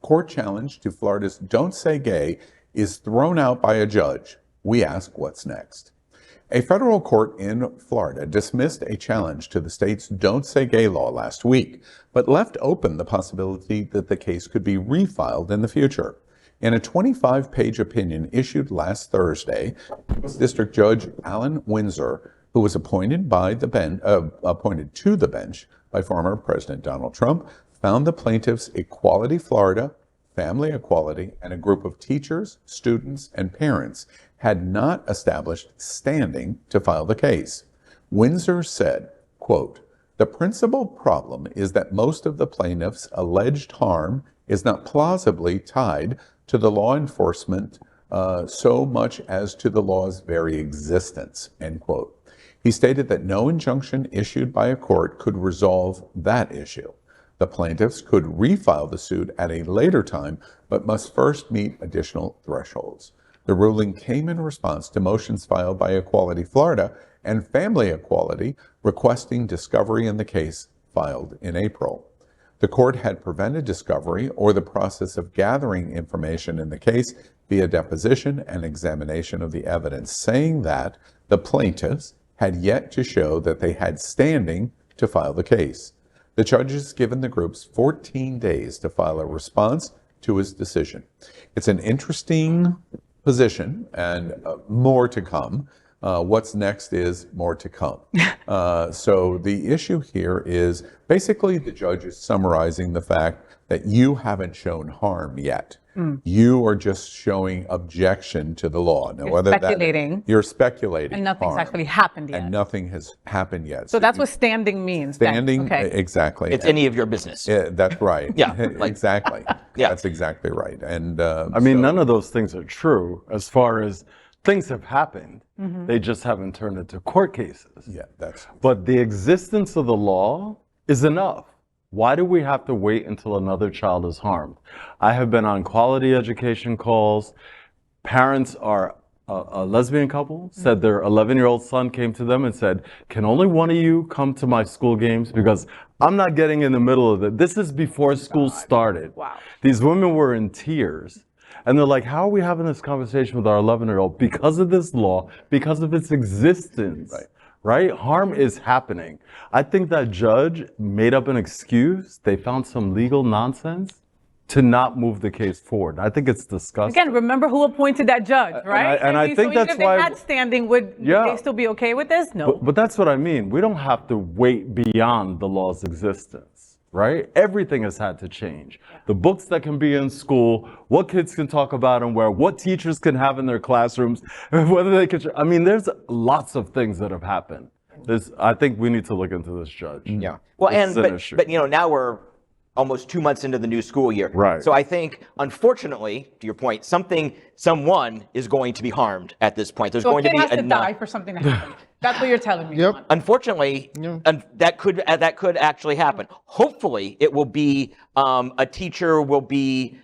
Court challenge to Florida's Don't Say Gay is thrown out by a judge. We ask, what's next? A federal court in Florida dismissed a challenge to the state's Don't Say Gay law last week, but left open the possibility that the case could be refiled in the future. In a 25-page opinion issued last Thursday, District Judge Allen Winsor, who was appointed to the bench by former President Donald Trump, found the plaintiffs Equality Florida, Family Equality, and a group of teachers, students, and parents had not established standing to file the case. Winsor said, quote, "The principal problem is that most of the plaintiffs' alleged harm is not plausibly tied to the law enforcement so much as to the law's very existence," end quote. He stated that no injunction issued by a court could resolve that issue. The plaintiffs could refile the suit at a later time, but must first meet additional thresholds. The ruling came in response to motions filed by Equality Florida and Family Equality requesting discovery in the case filed in April. The court had prevented discovery or the process of gathering information in the case via deposition and examination of the evidence, saying that the plaintiffs had yet to show that they had standing to file the case. The judge has given the groups 14 days to file a response to his decision. It's an interesting position and more to come. What's next is more to come. So the issue here is basically the judge is summarizing the fact that you haven't shown harm yet. You are just showing objection to the law. Now, you're speculating. You're speculating. And nothing's harm, actually happened yet. And nothing has happened yet. So that's what standing means. Standing, then. Okay. Exactly. It's any of your business. Yeah, that's right. Yeah, exactly. Yeah. That's exactly right. And I mean, none of those things are true as far as things have happened. They just haven't turned into court cases. Yeah, that's. But the existence of the law is enough. Why do we have to wait until another child is harmed? I have been on quality education calls. Parents are a lesbian couple, said their 11-year-old son came to them and said, "Can only one of you come to my school games because I'm not getting in the middle of it." This is before school started. Wow. These women were in tears. And they're like, how are we having this conversation with our 11-year-old? Because of this law, because of its existence. Right? Harm is happening. I think that judge made up an excuse. They found some legal nonsense to not move the case forward. I think it's disgusting. Again, remember who appointed that judge, right? I think that's why. If they had standing, would they still be okay with this? No. But that's what I mean. We don't have to wait beyond the law's existence, right? Everything has had to change. The books that can be in school, what kids can talk about and where, what teachers can have in their classrooms, whether they can. I mean, there's lots of things that have happened. I think we need to look into this, Judge. Yeah. Well, but you know, now we're almost 2 months into the new school year. Right. So I think, unfortunately, to your point, someone is going to be harmed at this point. There's So going a to kid be has to die for something to happen. That's what you're telling me. Yep. Unfortunately, that could actually happen. Hopefully, it will be a teacher will be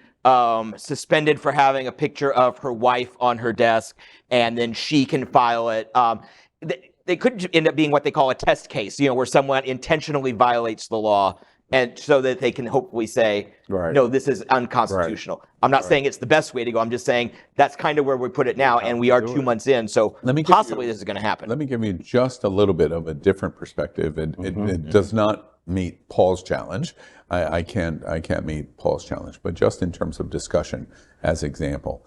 suspended for having a picture of her wife on her desk, and then she can file it. They could end up being what they call a test case, where someone intentionally violates the law, and so that they can hopefully say, no, this is unconstitutional. I'm not saying it's the best way to go. I'm just saying that's kind of where we put it now, and we are 2 months in, so possibly this is going to happen. Let me give you just a little bit of a different perspective. It does not meet Paul's challenge. I can't meet Paul's challenge, but just in terms of discussion as example.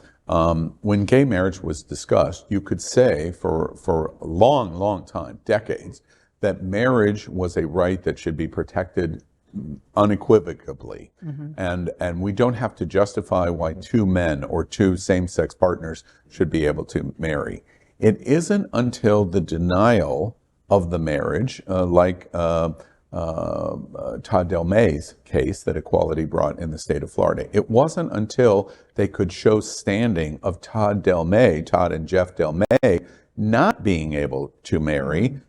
When gay marriage was discussed, you could say for a long time, decades, that marriage was a right that should be protected unequivocally. And we don't have to justify why two men or two same-sex partners should be able to marry. It isn't until the denial of the marriage, like Todd Del May's case that Equality brought in the state of Florida. It wasn't until they could show standing of Todd and Jeff Del May not being able to marry,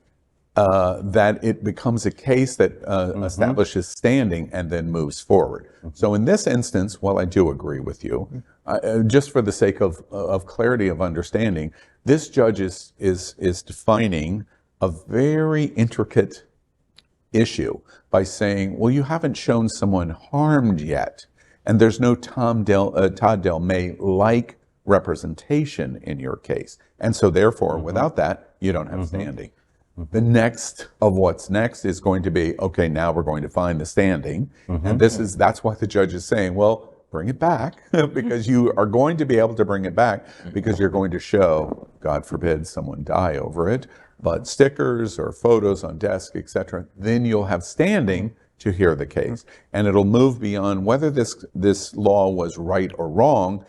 that it becomes a case that establishes standing and then moves forward. So in this instance, while I do agree with you, just for the sake of clarity of understanding, this judge is defining a very intricate issue by saying, well, you haven't shown someone harmed yet. And there's no Todd Del May-like representation in your case. And so therefore, without that, you don't have standing. The next of what's next is going to be, okay, now we're going to find the standing. And that's why the judge is saying, well, bring it back, because you are going to be able to bring it back because you're going to show, God forbid someone die over it, but stickers or photos on desk, etc. Then you'll have standing to hear the case. And it'll move beyond whether this law was right or wrong,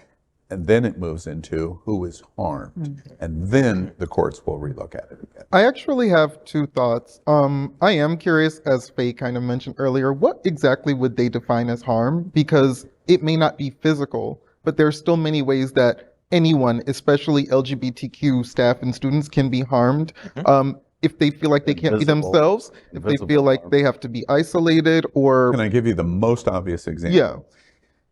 and then it moves into who is harmed. And then the courts will relook at it again. I actually have two thoughts. I am curious, as Faye kind of mentioned earlier, what exactly would they define as harm? Because it may not be physical, but there's still many ways that anyone, especially LGBTQ staff and students, can be harmed. If they feel like they can't be themselves, if they feel like they have to be isolated, or... Can I give you the most obvious example? Yeah.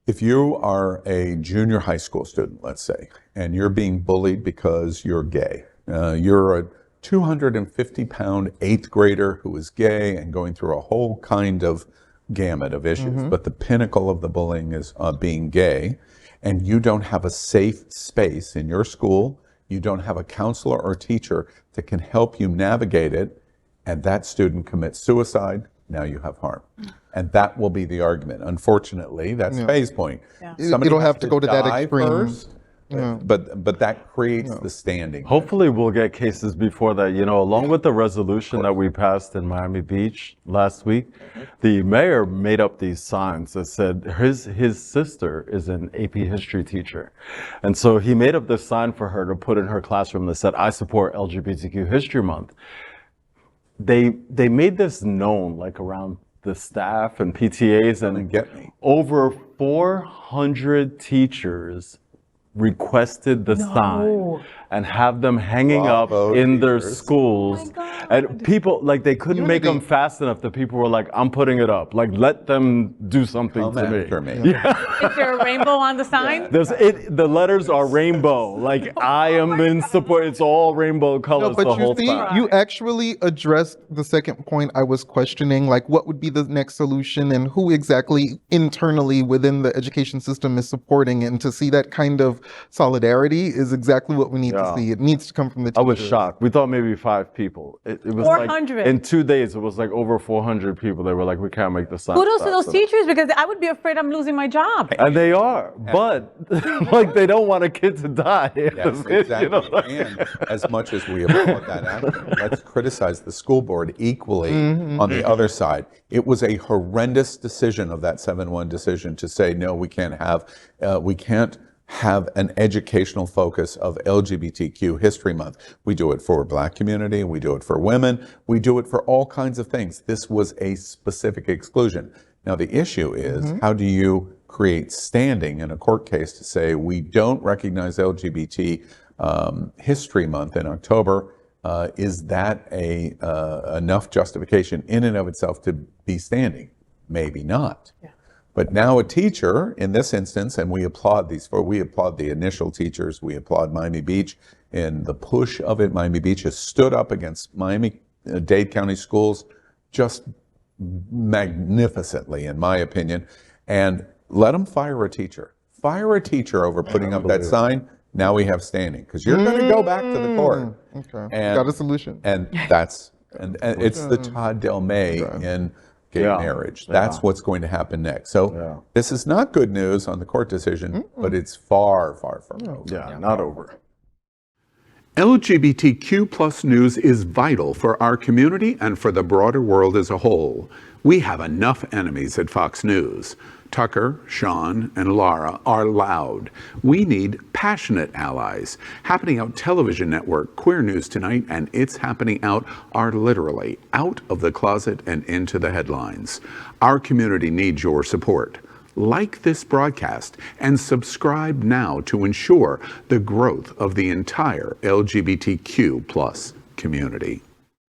If you are a junior high school student, let's say, and you're being bullied because you're gay, you're a 250-pound eighth grader who is gay and going through a whole kind of gamut of issues, but the pinnacle of the bullying is being gay, and you don't have a safe space in your school, you don't have a counselor or teacher that can help you navigate it, and that student commits suicide, now you have harm. And that will be the argument. Unfortunately, that's Faye's point. It'll have to go to that extreme. First, but that creates the standing. Hopefully we'll get cases before that. You know, along with the resolution that we passed in Miami Beach last week, the mayor made up these signs that said his sister is an AP history teacher. And so he made up this sign for her to put in her classroom that said, "I support LGBTQ History Month." They made this known like around the staff and PTAs, and over 400 teachers requested the sign and have them hanging up in their schools. And people, like, they couldn't make them fast enough that people were like, I'm putting it up. Like, let them do something to me. Yeah. Is there a rainbow on the sign? The letters are rainbow. Like, I am in support. It's all rainbow colors the whole time. You actually addressed the second point I was questioning, like what would be the next solution and who exactly internally within the education system is supporting it. And to see that kind of solidarity is exactly what we need to see. It needs to come from the teachers. I was shocked. We thought maybe 5 people. It was 400. like in 2 days, it was like over 400 people. They were like, we can't make the sign. Kudos to those teachers, because I would be afraid I'm losing my job. And they are, but like they don't want a kid to die. Yes, exactly. You know? And as much as we applaud that action, let's criticize the school board equally on the other side. It was a horrendous decision of that 7-1 decision to say, no, we can't have an educational focus of LGBTQ History Month. We do it for Black community, we do it for women, we do it for all kinds of things. This was a specific exclusion. Now the issue is, how do you create standing in a court case to say we don't recognize LGBT History Month in October? Is that enough justification in and of itself to be standing? Maybe not. Yeah. But now a teacher, in this instance, and we applaud the initial teachers, we applaud Miami Beach in the push of it. Miami Beach has stood up against Miami-Dade County schools just magnificently, in my opinion, and let them fire a teacher. Fire a teacher over putting up that sign. Now we have standing, because you're going to go back to the court. Okay, got a solution. And it's the Todd Del May in gay marriage. That's what's going to happen next. So this is not good news on the court decision, but it's far, far from over. Yeah, not over. LGBTQ plus news is vital for our community and for the broader world as a whole. We have enough enemies at Fox News. Tucker, Sean, and Laura are loud. We need passionate allies. Happening Out Television Network, Queer News Tonight, and It's Happening Out are literally out of the closet and into the headlines. Our community needs your support. Like this broadcast and subscribe now to ensure the growth of the entire LGBTQ plus community.